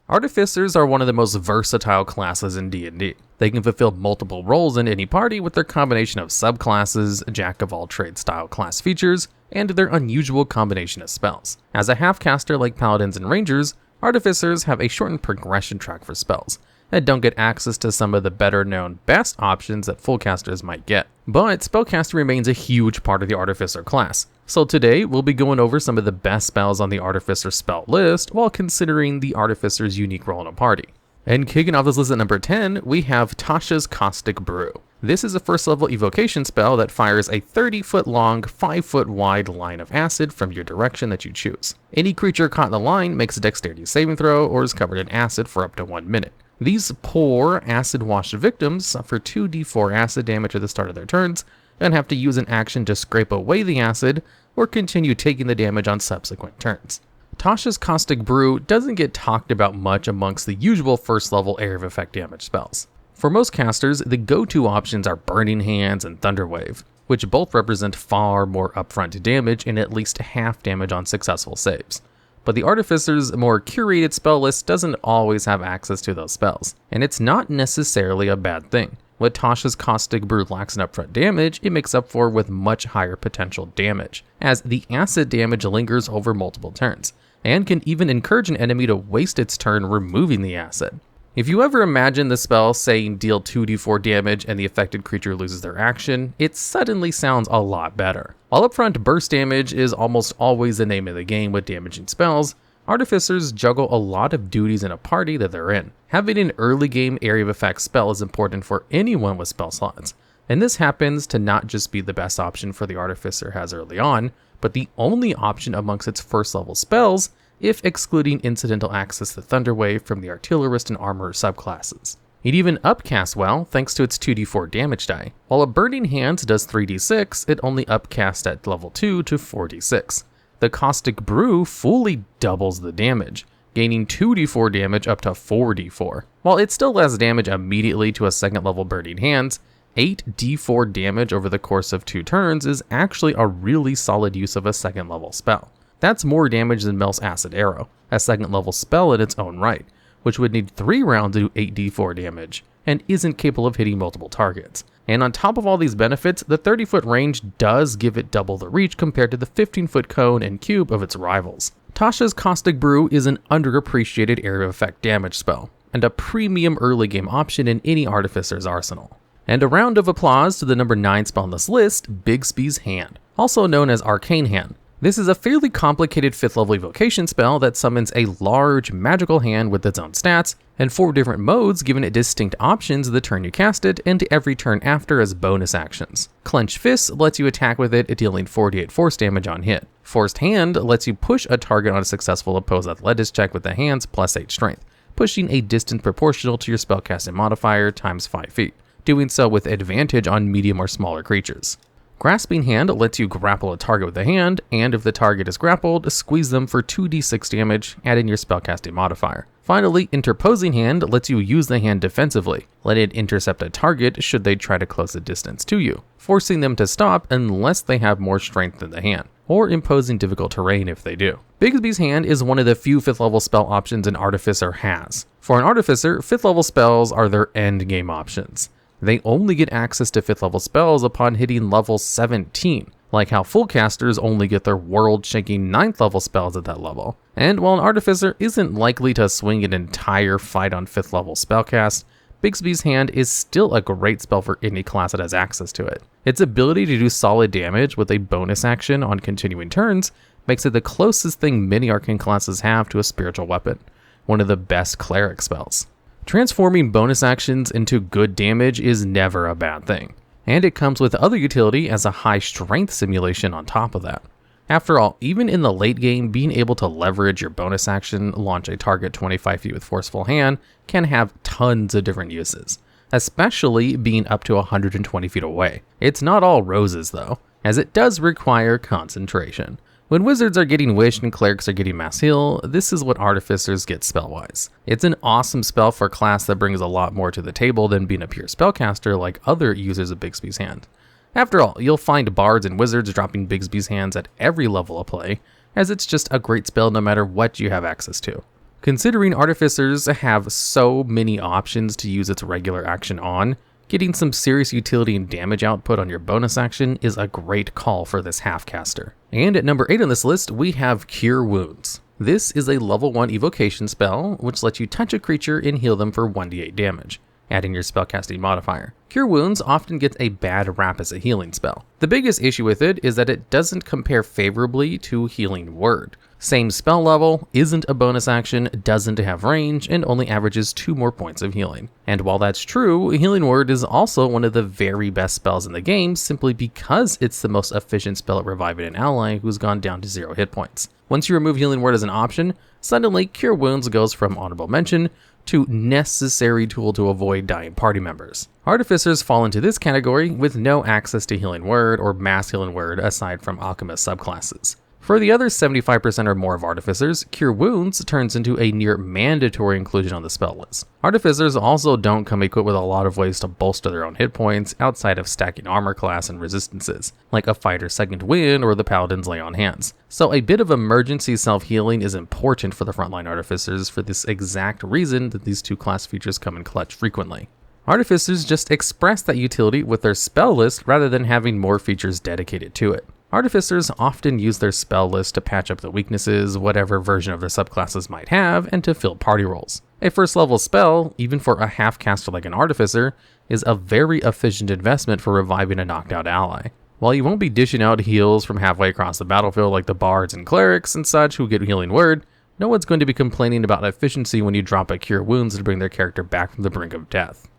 Artificers are one of the most versatile classes in D&D. They can fulfill multiple roles in any party with their combination of subclasses, jack-of-all-trades style class features, and their unusual combination of spells. As a half-caster like Paladins and Rangers, Artificers have a shortened progression track for spells, and don't get access to some of the better-known best options that full casters might get. But spellcasting remains a huge part of the Artificer class, so today we'll be going over some of the best spells on the Artificer spell list while considering the Artificer's unique role in a party. And kicking off this list at number 10, we have Tasha's Caustic Brew. This is a first level evocation spell that fires a 30-foot long, 5-foot wide line of acid from your direction that you choose. Any creature caught in the line makes a dexterity saving throw or is covered in acid for up to 1 minute. These poor acid-washed victims suffer 2d4 acid damage at the start of their turns and have to use an action to scrape away the acid or continue taking the damage on subsequent turns. Tasha's Caustic Brew doesn't get talked about much amongst the usual first level area of effect damage spells. For most casters, the go-to options are Burning Hands and Thunderwave, which both represent far more upfront damage and at least half damage on successful saves. But the Artificer's more curated spell list doesn't always have access to those spells, and it's not necessarily a bad thing. What Tasha's Caustic Brew lacks in upfront damage, it makes up for with much higher potential damage, as the acid damage lingers over multiple turns, and can even encourage an enemy to waste its turn removing the acid. If you ever imagine the spell saying deal 2d4 damage and the affected creature loses their action, it suddenly sounds a lot better. While upfront burst damage is almost always the name of the game with damaging spells, Artificers juggle a lot of duties in a party that they're in. Having an early game area of effect spell is important for anyone with spell slots, and this happens to not just be the best option for the Artificer has early on, but the only option amongst its first level spells, if excluding incidental access to Thunderwave from the Artillerist and Armorer subclasses. It even upcasts well thanks to its 2d4 damage die. While a Burning Hands does 3d6, it only upcasts at level 2 to 4d6. The Caustic Brew fully doubles the damage, gaining 2d4 damage up to 4d4. While it still does damage immediately to a second level Burning Hands, 8d4 damage over the course of 2 turns is actually a really solid use of a second level spell. That's more damage than Mel's Acid Arrow, a second level spell in its own right, which would need 3 rounds to do 8d4 damage, and isn't capable of hitting multiple targets. And on top of all these benefits, the 30-foot range does give it double the reach compared to the 15-foot cone and cube of its rivals. Tasha's Caustic Brew is an underappreciated area of effect damage spell, and a premium early game option in any Artificer's arsenal. And a round of applause to the number 9 spell on this list, Bigby's Hand, also known as Arcane Hand. This is a fairly complicated 5th level evocation spell that summons a large magical hand with its own stats, and 4 different modes giving it distinct options the turn you cast it and every turn after as bonus actions. Clenched Fist lets you attack with it, dealing 48 force damage on hit. Forced Hand lets you push a target on a successful opposed athletics check with the hands plus 8 strength, pushing a distance proportional to your spellcasting modifier times 5 feet, doing so with advantage on medium or smaller creatures. Grasping Hand lets you grapple a target with a hand, and if the target is grappled, squeeze them for 2d6 damage, adding your spellcasting modifier. Finally, Interposing Hand lets you use the hand defensively, let it intercept a target should they try to close the distance to you, forcing them to stop unless they have more strength than the hand, or imposing difficult terrain if they do. Bigby's Hand is one of the few 5th level spell options an Artificer has. For an Artificer, 5th level spells are their end game options. They only get access to 5th level spells upon hitting level 17, like how full casters only get their world-shaking 9th level spells at that level. And while an Artificer isn't likely to swing an entire fight on 5th level spellcast, Bigby's Hand is still a great spell for any class that has access to it. Its ability to do solid damage with a bonus action on continuing turns makes it the closest thing many arcane classes have to a spiritual weapon, one of the best cleric spells. Transforming bonus actions into good damage is never a bad thing, and it comes with other utility as a high strength simulation on top of that. After all, even in the late game, being able to leverage your bonus action, launch a target 25 feet with Forceful Hand, can have tons of different uses, especially being up to 120 feet away. It's not all roses though, as it does require concentration. When wizards are getting wished and clerics are getting mass heal, this is what Artificers get spell-wise. It's an awesome spell for a class that brings a lot more to the table than being a pure spellcaster like other users of Bigby's Hand. After all, you'll find bards and wizards dropping Bigby's Hands at every level of play, as it's just a great spell no matter what you have access to. Considering Artificers have so many options to use its regular action on, getting some serious utility and damage output on your bonus action is a great call for this half-caster. And at number 8 on this list, we have Cure Wounds. This is a level 1 evocation spell, which lets you touch a creature and heal them for 1d8 damage, adding your spellcasting modifier. Cure Wounds often gets a bad rap as a healing spell. The biggest issue with it is that it doesn't compare favorably to Healing Word. Same spell level, isn't a bonus action, doesn't have range, and only averages 2 more points of healing. And while that's true, Healing Word is also one of the very best spells in the game simply because it's the most efficient spell at reviving an ally who's gone down to 0 hit points. Once you remove Healing Word as an option, suddenly Cure Wounds goes from honorable mention to necessary tool to avoid dying party members. Artificers fall into this category with no access to Healing Word or Mass Healing Word aside from Alchemist subclasses. For the other 75% or more of Artificers, Cure Wounds turns into a near mandatory inclusion on the spell list. Artificers also don't come equipped with a lot of ways to bolster their own hit points outside of stacking armor class and resistances, like a Fighter's Second Wind or the Paladin's Lay on Hands. So a bit of emergency self-healing is important for the frontline Artificers for this exact reason that these two class features come in clutch frequently. Artificers just express that utility with their spell list rather than having more features dedicated to it. Artificers often use their spell list to patch up the weaknesses whatever version of their subclasses might have and to fill party roles. A first level spell, even for a half caster like an Artificer, is a very efficient investment for reviving a knocked out ally. While you won't be dishing out heals from halfway across the battlefield like the bards and clerics and such who get Healing Word, no one's going to be complaining about efficiency when you drop a Cure Wounds to bring their character back from the brink of death.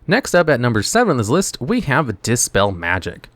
Next up at number 7 on this list, we have Dispel Magic.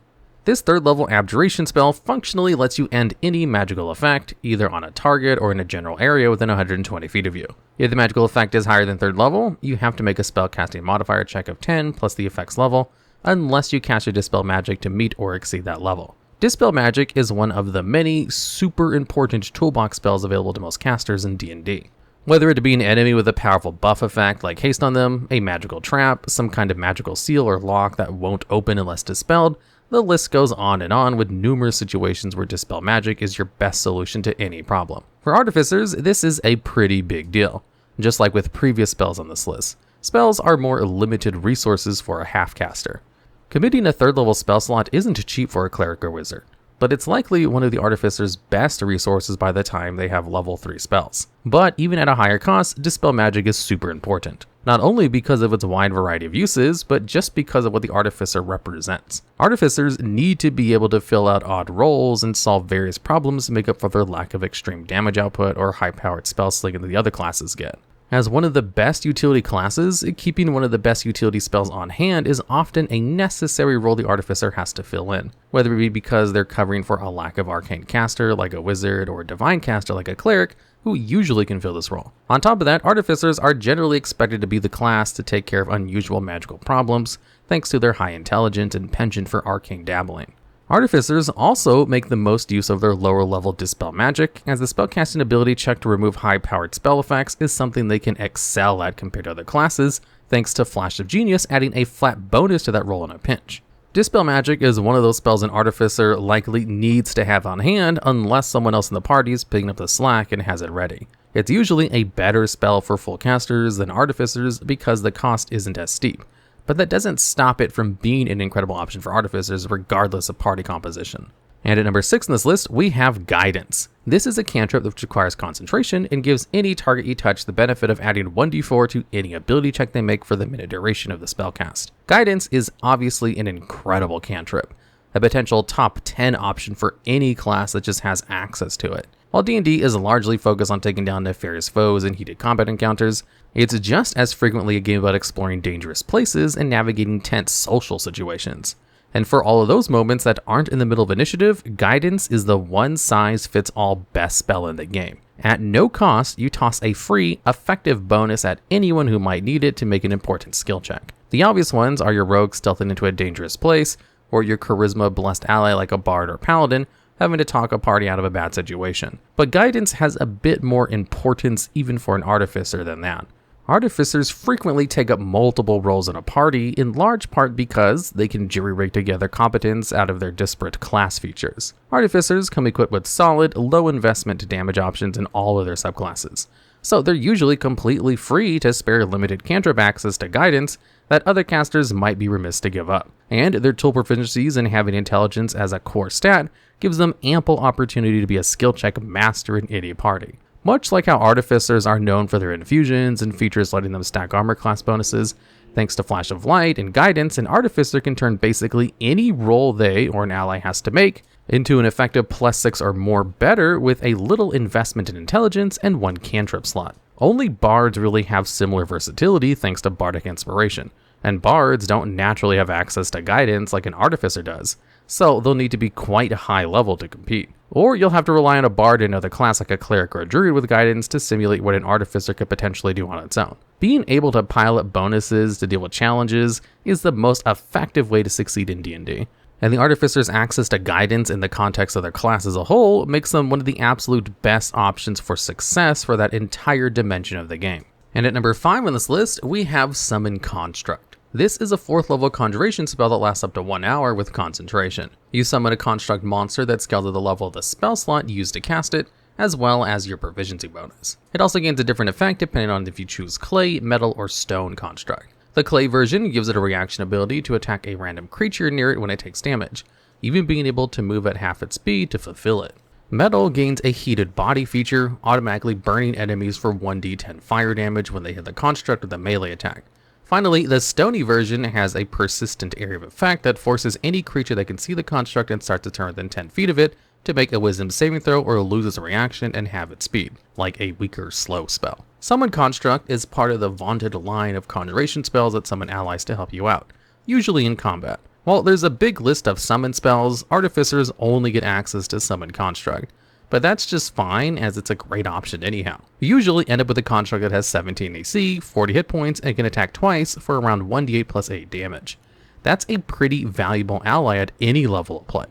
This 3rd level abjuration spell functionally lets you end any magical effect, either on a target or in a general area within 120 feet of you. If the magical effect is higher than 3rd level, you have to make a spellcasting modifier check of 10 plus the effect's level, unless you cast your Dispel Magic to meet or exceed that level. Dispel Magic is one of the many super important toolbox spells available to most casters in D&D. Whether it be an enemy with a powerful buff effect like haste on them, a magical trap, some kind of magical seal or lock that won't open unless dispelled, the list goes on and on with numerous situations where Dispel Magic is your best solution to any problem. For Artificers, this is a pretty big deal. Just like with previous spells on this list, spells are more limited resources for a half-caster. Committing a 3rd level spell slot isn't cheap for a cleric or wizard, but it's likely one of the Artificer's best resources by the time they have level 3 spells. But even at a higher cost, Dispel Magic is super important. Not only because of its wide variety of uses, but just because of what the Artificer represents. Artificers need to be able to fill out odd roles and solve various problems to make up for their lack of extreme damage output or high-powered spell slinging that the other classes get. As one of the best utility classes, keeping one of the best utility spells on hand is often a necessary role the Artificer has to fill in, whether it be because they're covering for a lack of arcane caster like a wizard or a divine caster like a cleric, who usually can fill this role. On top of that, Artificers are generally expected to be the class to take care of unusual magical problems, thanks to their high intelligence and penchant for arcane dabbling. Artificers also make the most use of their lower level Dispel Magic, as the spellcasting ability check to remove high-powered spell effects is something they can excel at compared to other classes, thanks to Flash of Genius adding a flat bonus to that roll in a pinch. Dispel Magic is one of those spells an Artificer likely needs to have on hand unless someone else in the party is picking up the slack and has it ready. It's usually a better spell for full casters than Artificers because the cost isn't as steep, but that doesn't stop it from being an incredible option for Artificers regardless of party composition. And at number 6 on this list, we have Guidance. This is a cantrip which requires concentration and gives any target you touch the benefit of adding 1d4 to any ability check they make for the minute duration of the spellcast. Guidance is obviously an incredible cantrip, a potential top 10 option for any class that just has access to it. While D&D is largely focused on taking down nefarious foes and heated combat encounters, it's just as frequently a game about exploring dangerous places and navigating tense social situations. And for all of those moments that aren't in the middle of initiative, Guidance is the one-size-fits-all best spell in the game. At no cost, you toss a free, effective bonus at anyone who might need it to make an important skill check. The obvious ones are your rogue stealthing into a dangerous place, or your charisma-blessed ally like a bard or paladin having to talk a party out of a bad situation. But Guidance has a bit more importance even for an Artificer than that. Artificers frequently take up multiple roles in a party, in large part because they can jury-rig together competence out of their disparate class features. Artificers come equipped with solid, low investment damage options in all of their subclasses, so they're usually completely free to spare limited cantrip access to guidance that other casters might be remiss to give up. And their tool proficiencies and having intelligence as a core stat gives them ample opportunity to be a skill check master in any party. Much like how Artificers are known for their infusions and features letting them stack armor class bonuses, thanks to Flash of Light and Guidance, an Artificer can turn basically any roll they or an ally has to make into an effective +6 or more better with a little investment in intelligence and 1 cantrip slot. Only bards really have similar versatility thanks to bardic inspiration, and bards don't naturally have access to guidance like an artificer does, so they'll need to be quite high level to compete. Or you'll have to rely on a bard in another class like a cleric or a druid with guidance to simulate what an artificer could potentially do on its own. Being able to pile up bonuses to deal with challenges is the most effective way to succeed in D&D. And the Artificer's access to guidance in the context of their class as a whole makes them one of the absolute best options for success for that entire dimension of the game. And at number 5 on this list, we have Summon Construct. This is a 4th level conjuration spell that lasts up to 1 hour with concentration. You summon a construct monster that scales to the level of the spell slot used to cast it, as well as your proficiency bonus. It also gains a different effect depending on if you choose clay, metal, or stone construct. The clay version gives it a reaction ability to attack a random creature near it when it takes damage, even being able to move at half its speed to fulfill it. Metal gains a heated body feature, automatically burning enemies for 1d10 fire damage when they hit the construct with a melee attack. Finally, the stony version has a persistent area of effect that forces any creature that can see the construct and start to turn within 10 feet of it to make a wisdom saving throw or lose its reaction and have its speed, like a weaker slow spell. Summon Construct is part of the vaunted line of conjuration spells that summon allies to help you out, usually in combat. While there's a big list of summon spells, Artificers only get access to Summon Construct, but that's just fine as it's a great option anyhow. You usually end up with a construct that has 17 AC, 40 hit points, and can attack twice for around 1d8 plus 8 damage. That's a pretty valuable ally at any level of play.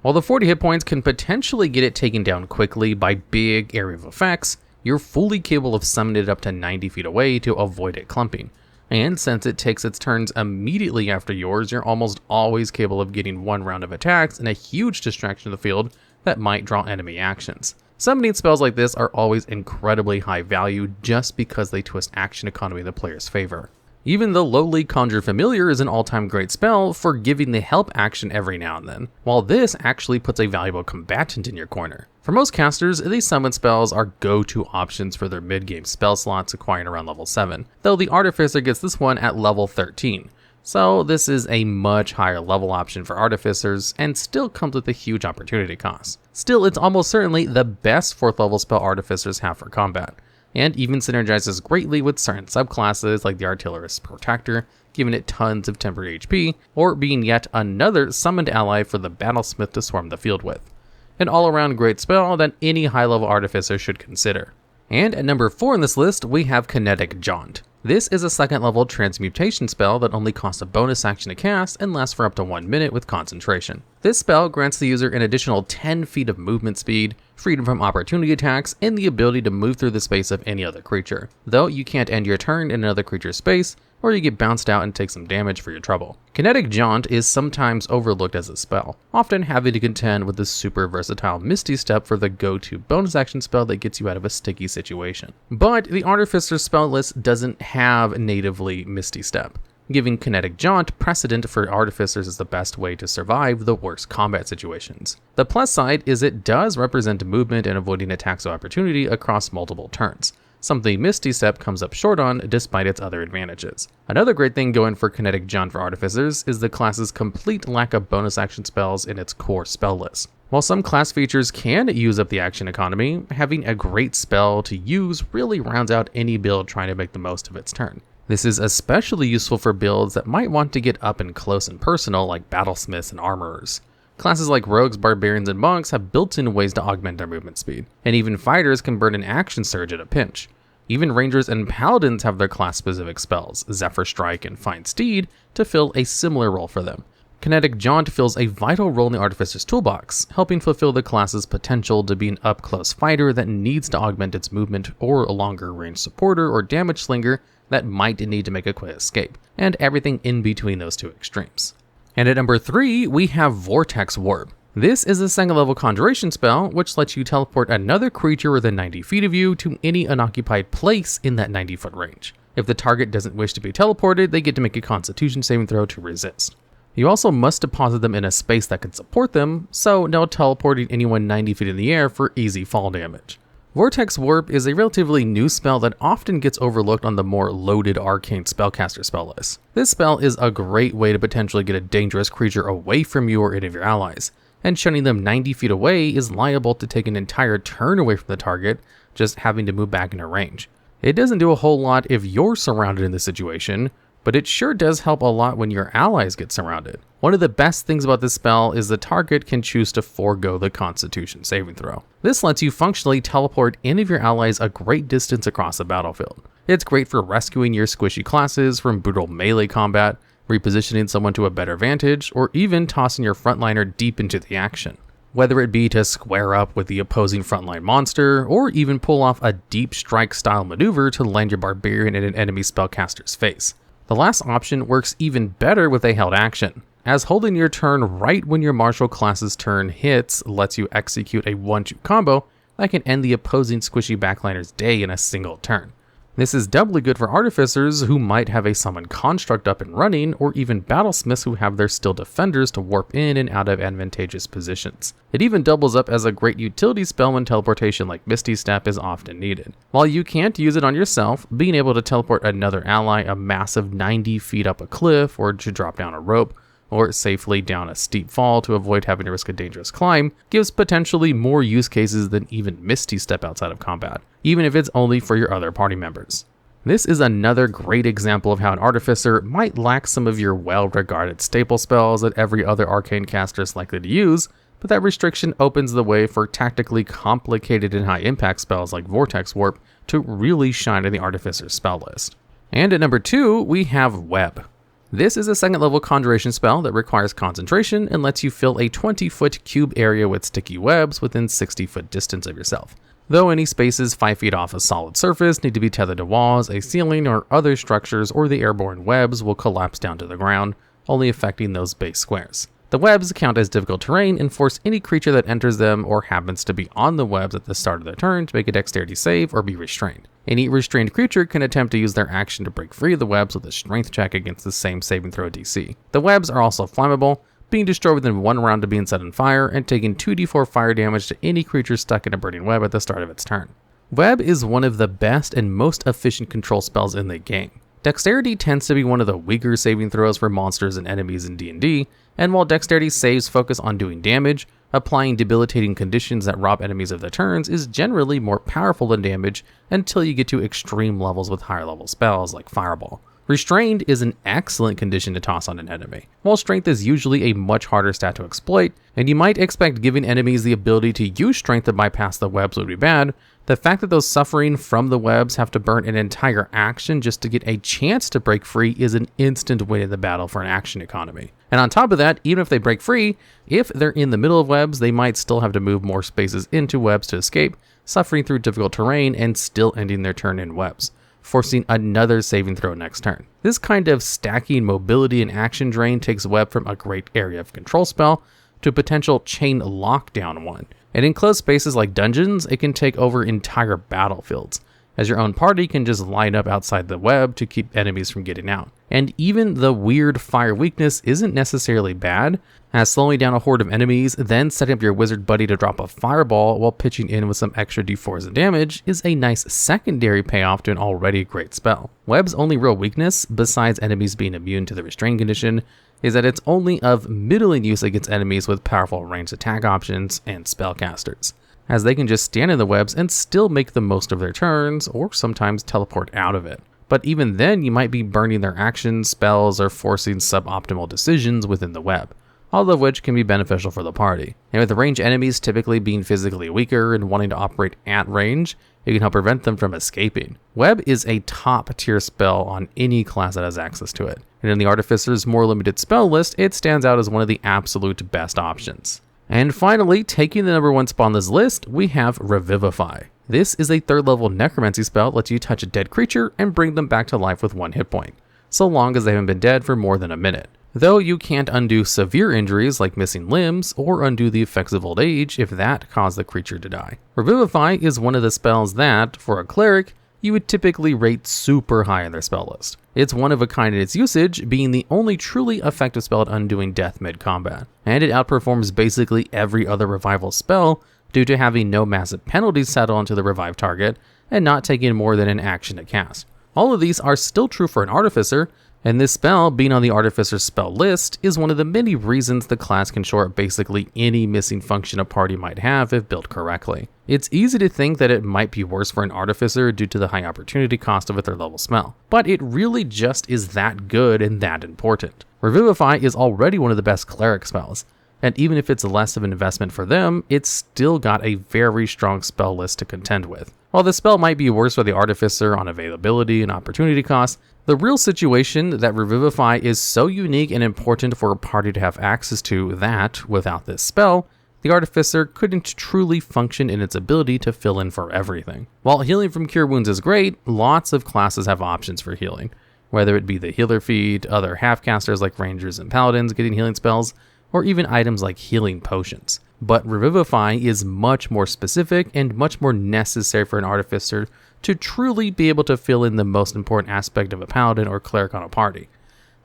While the 40 hit points can potentially get it taken down quickly by big area of effects, you're fully capable of summoning it up to 90 feet away to avoid it clumping. And since it takes its turns immediately after yours, you're almost always capable of getting 1 round of attacks and a huge distraction of the field that might draw enemy actions. Summoning spells like this are always incredibly high value just because they twist action economy in the player's favor. Even the lowly Conjure Familiar is an all-time great spell for giving the help action every now and then, while this actually puts a valuable combatant in your corner. For most casters, these summon spells are go-to options for their mid-game spell slots acquiring around level 7, though the Artificer gets this one at level 13. So this is a much higher level option for Artificers and still comes with a huge opportunity cost. Still, it's almost certainly the best 4th level spell Artificers have for combat, and even synergizes greatly with certain subclasses like the Artillerist Protector, giving it tons of temporary HP, or being yet another summoned ally for the Battlesmith to swarm the field with. An all-around great spell that any high-level Artificer should consider. And at number 4 on this list, we have Kinetic Jaunt. This is a 2nd level transmutation spell that only costs a bonus action to cast and lasts for up to 1 minute with concentration. This spell grants the user an additional 10 feet of movement speed, freedom from opportunity attacks, and the ability to move through the space of any other creature, though you can't end your turn in another creature's space, or you get bounced out and take some damage for your trouble. Kinetic Jaunt is sometimes overlooked as a spell, often having to contend with the super versatile Misty Step for the go-to bonus action spell that gets you out of a sticky situation. But the Artificer spell list doesn't have natively Misty Step, giving Kinetic Jaunt precedent for Artificers as the best way to survive the worst combat situations. The plus side is it does represent movement and avoiding attacks of opportunity across multiple turns, something Misty Step comes up short on despite its other advantages. Another great thing going for Kinetic Jaunt for Artificers is the class's complete lack of bonus action spells in its core spell list. While some class features can use up the action economy, having a great spell to use really rounds out any build trying to make the most of its turn. This is especially useful for builds that might want to get up and close and personal like Battlesmiths and Armorers. Classes like Rogues, Barbarians, and Monks have built-in ways to augment their movement speed, and even Fighters can burn an action surge at a pinch. Even Rangers and Paladins have their class-specific spells, Zephyr Strike and Find Steed, to fill a similar role for them. Kinetic Jaunt fills a vital role in the Artificer's toolbox, helping fulfill the class's potential to be an up-close fighter that needs to augment its movement, or a longer-range supporter or damage slinger that might need to make a quick escape, and everything in between those two extremes. And at number 3, we have Vortex Warp. This is a 2nd level conjuration spell, which lets you teleport another creature within 90 feet of you to any unoccupied place in that 90-foot range. If the target doesn't wish to be teleported, they get to make a Constitution saving throw to resist. You also must deposit them in a space that can support them, so no teleporting anyone 90 feet in the air for easy fall damage. Vortex Warp is a relatively new spell that often gets overlooked on the more loaded arcane spellcaster spell list. This spell is a great way to potentially get a dangerous creature away from you or any of your allies, and shunning them 90 feet away is liable to take an entire turn away from the target, just having to move back into range. It doesn't do a whole lot if you're surrounded in this situation, but it sure does help a lot when your allies get surrounded. One of the best things about this spell is the target can choose to forego the Constitution saving throw. This lets you functionally teleport any of your allies a great distance across the battlefield. It's great for rescuing your squishy classes from brutal melee combat, repositioning someone to a better vantage, or even tossing your frontliner deep into the action. Whether it be to square up with the opposing frontline monster, or even pull off a deep strike style maneuver to land your barbarian in an enemy spellcaster's face. The last option works even better with a held action, as holding your turn right when your martial class's turn hits lets you execute a 1-2 combo that can end the opposing squishy backliner's day in a single turn. This is doubly good for Artificers who might have a summon construct up and running, or even battlesmiths who have their still defenders to warp in and out of advantageous positions. It even doubles up as a great utility spell when teleportation like Misty Step is often needed. While you can't use it on yourself, being able to teleport another ally a massive 90 feet up a cliff, or to drop down a rope, or safely down a steep fall to avoid having to risk a dangerous climb, gives potentially more use cases than even Misty Step outside of combat, even if it's only for your other party members. This is another great example of how an Artificer might lack some of your well-regarded staple spells that every other arcane caster is likely to use, but that restriction opens the way for tactically complicated and high-impact spells like Vortex Warp to really shine in the Artificer spell list. And at number 2, we have Web. This is a 2nd level conjuration spell that requires concentration and lets you fill a 20-foot cube area with sticky webs within 60-foot distance of yourself. Though any spaces 5 feet off a solid surface need to be tethered to walls, a ceiling, or other structures, or the airborne webs will collapse down to the ground, only affecting those base squares. The webs count as difficult terrain and force any creature that enters them or happens to be on the webs at the start of their turn to make a dexterity save or be restrained. Any restrained creature can attempt to use their action to break free of the webs with a strength check against the same saving throw DC. The webs are also flammable, being destroyed within 1 round of being set on fire and taking 2d4 fire damage to any creature stuck in a burning web at the start of its turn. Web is one of the best and most efficient control spells in the game. Dexterity tends to be one of the weaker saving throws for monsters and enemies in D&D, and while dexterity saves focus on doing damage, applying debilitating conditions that rob enemies of their turns is generally more powerful than damage until you get to extreme levels with higher level spells like Fireball. Restrained is an excellent condition to toss on an enemy, while Strength is usually a much harder stat to exploit, and you might expect giving enemies the ability to use Strength to bypass the webs would be bad. The fact that those suffering from the webs have to burn an entire action just to get a chance to break free is an instant win in the battle for an action economy. And on top of that, even if they break free, if they're in the middle of webs, they might still have to move more spaces into webs to escape, suffering through difficult terrain and still ending their turn in webs, forcing another saving throw next turn. This kind of stacking mobility and action drain takes web from a great area of control spell to a potential chain lockdown one. And in closed spaces like dungeons, it can take over entire battlefields, as your own party can just line up outside the web to keep enemies from getting out. And even the weird fire weakness isn't necessarily bad, as slowing down a horde of enemies, then setting up your wizard buddy to drop a fireball while pitching in with some extra d4s of damage is a nice secondary payoff to an already great spell. Web's only real weakness, besides enemies being immune to the restrain condition, is that it's only of middling use against enemies with powerful ranged attack options and spellcasters, as they can just stand in the webs and still make the most of their turns, or sometimes teleport out of it. But even then, you might be burning their actions, spells, or forcing suboptimal decisions within the web, all of which can be beneficial for the party. And with the ranged enemies typically being physically weaker and wanting to operate at range, it can help prevent them from escaping. Web is a top tier spell on any class that has access to it, and in the Artificer's more limited spell list, it stands out as one of the absolute best options. And finally, taking the number 1 spot on this list, we have Revivify. This is a 3rd level necromancy spell that lets you touch a dead creature and bring them back to life with 1 hit point, so long as they haven't been dead for more than a minute. though you can't undo severe injuries like missing limbs or undo the effects of old age if that caused the creature to die. Revivify is one of the spells that, for a cleric, you would typically rate super high on their spell list. It's one of a kind in its usage, being the only truly effective spell at undoing death mid-combat, and it outperforms basically every other revival spell due to having no massive penalties settle onto the revive target and not taking more than an action to cast. All of these are still true for an Artificer, and this spell, being on the Artificer spell list, is one of the many reasons the class can shore up basically any missing function a party might have if built correctly. It's easy to think that it might be worse for an Artificer due to the high opportunity cost of a 3rd level spell, but it really just is that good and that important. Revivify is already one of the best cleric spells, and even if it's less of an investment for them, it's still got a very strong spell list to contend with. While the spell might be worse for the Artificer on availability and opportunity cost, the real situation that Revivify is so unique and important for a party to have access to that, without this spell, the Artificer couldn't truly function in its ability to fill in for everything. While healing from Cure Wounds is great, lots of classes have options for healing, whether it be the healer feed, other half-casters like Rangers and Paladins getting healing spells, or even items like healing potions. But Revivify is much more specific and much more necessary for an Artificer to truly be able to fill in the most important aspect of a Paladin or Cleric on a party.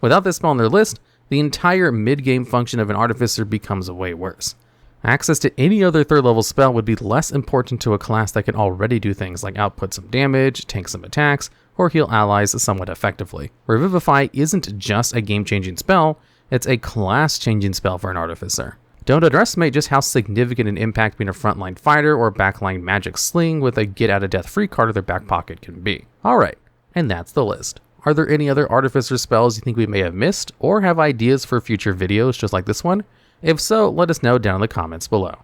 Without this spell on their list, the entire mid-game function of an Artificer becomes way worse. Access to any other 3rd level spell would be less important to a class that can already do things like output some damage, tank some attacks, or heal allies somewhat effectively. Revivify isn't just a game-changing spell, it's a class-changing spell for an Artificer. Don't underestimate just how significant an impact being a frontline fighter or backline magic sling with a get-out-of-death-free card in their back pocket can be. Alright, and that's the list. Are there any other Artificer spells you think we may have missed, or have ideas for future videos just like this one? If so, let us know down in the comments below.